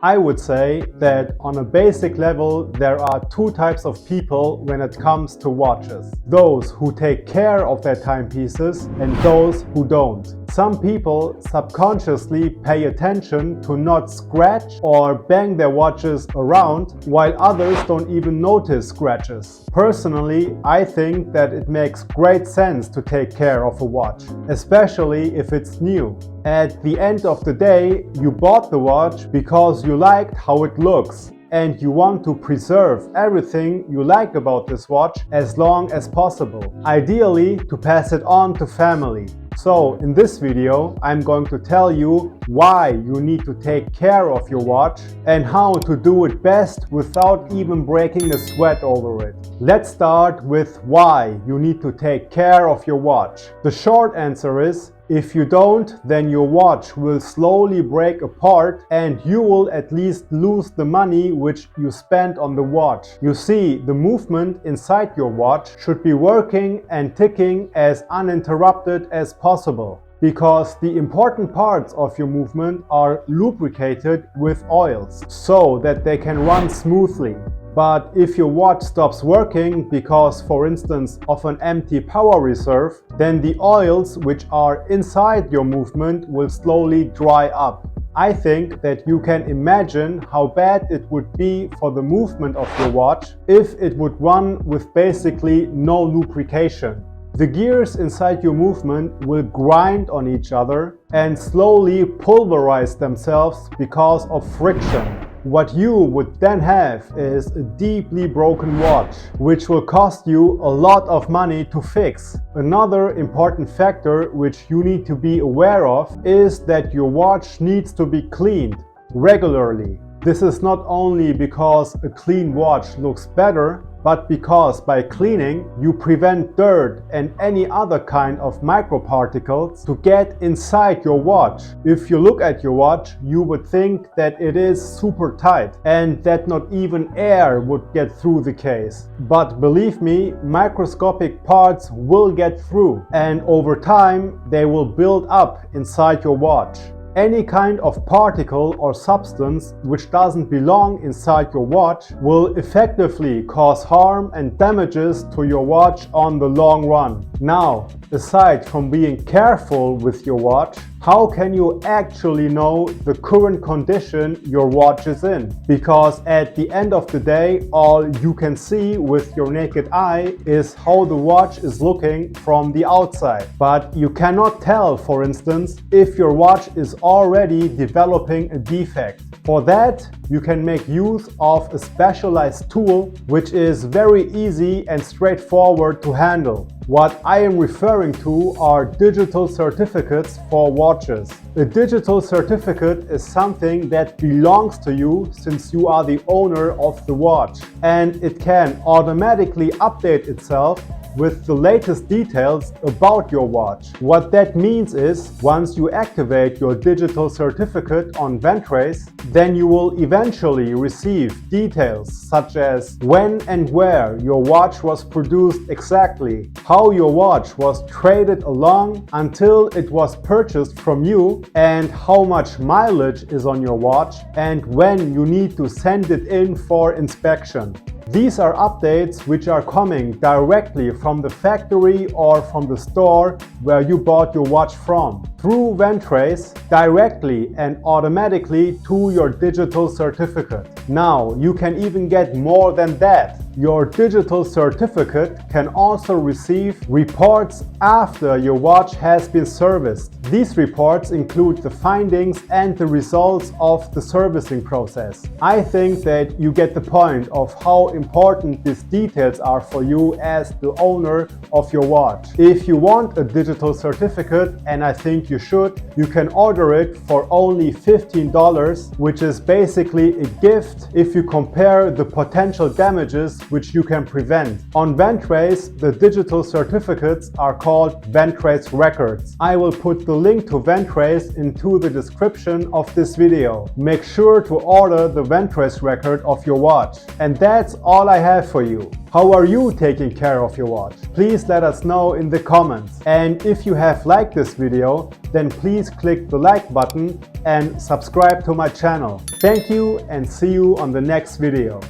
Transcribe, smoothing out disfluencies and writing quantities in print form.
I would say that on a basic level, there are two types of people when it comes to watches. Those who take care of their timepieces and those who don't. Some people subconsciously pay attention to not scratch or bang their watches around, while others don't even notice scratches. Personally, I think that it makes great sense to take care of a watch, especially if it's new. At the end of the day, you bought the watch because you liked how it looks, and you want to preserve everything you like about this watch as long as possible, ideally to pass it on to family. So in this video, I'm going to tell you why you need to take care of your watch and how to do it best without even breaking a sweat over it. Let's start with why you need to take care of your watch. The short answer is, if you don't, then your watch will slowly break apart and you will at least lose the money which you spent on the watch. You see, the movement inside your watch should be working and ticking as uninterrupted as possible, because the important parts of your movement are lubricated with oils so that they can run smoothly. But if your watch stops working because, for instance, of an empty power reserve, then the oils which are inside your movement will slowly dry up. I think that you can imagine how bad it would be for the movement of your watch if it would run with basically no lubrication. The gears inside your movement will grind on each other and slowly pulverize themselves because of friction. What you would then have is a deeply broken watch, which will cost you a lot of money to fix. Another important factor which you need to be aware of is that your watch needs to be cleaned regularly. This is not only because a clean watch looks better, but because by cleaning, you prevent dirt and any other kind of microparticles to get inside your watch. If you look at your watch, you would think that it is super tight and that not even air would get through the case. But believe me, microscopic parts will get through, and over time, they will build up inside your watch. Any kind of particle or substance which doesn't belong inside your watch will effectively cause harm and damages to your watch on the long run. Now, aside from being careful with your watch, how can you actually know the current condition your watch is in? Because at the end of the day, all you can see with your naked eye is how the watch is looking from the outside. But you cannot tell, for instance, if your watch is already developing a defect. For that, you can make use of a specialized tool which is very easy and straightforward to handle. What I am referring to are digital certificates for watches. A digital certificate is something that belongs to you since you are the owner of the watch, and it can automatically update itself with the latest details about your watch. What that means is, once you activate your digital certificate on Ventrace, then you will eventually receive details such as when and where your watch was produced exactly, how your watch was traded along until it was purchased from you, and how much mileage is on your watch, and when you need to send it in for inspection. These are updates which are coming directly from the factory or from the store where you bought your watch from, through Ventrace, directly and automatically to your digital certificate. Now, you can even get more than that. Your digital certificate can also receive reports after your watch has been serviced. These reports include the findings and the results of the servicing process. I think that you get the point of how important these details are for you as the owner of your watch. If you want a digital certificate, and I think you should, you can order it for only $15, which is basically a gift if you compare the potential damages which you can prevent. On Ventrace, the digital certificates are called Ventrace records. I will put the link to Ventrace into the description of this video. Make sure to order the Ventrace record of your watch. And that's all I have for you. How are you taking care of your watch? Please let us know in the comments. And if you have liked this video, then please click the like button and subscribe to my channel. Thank you and see you on the next video.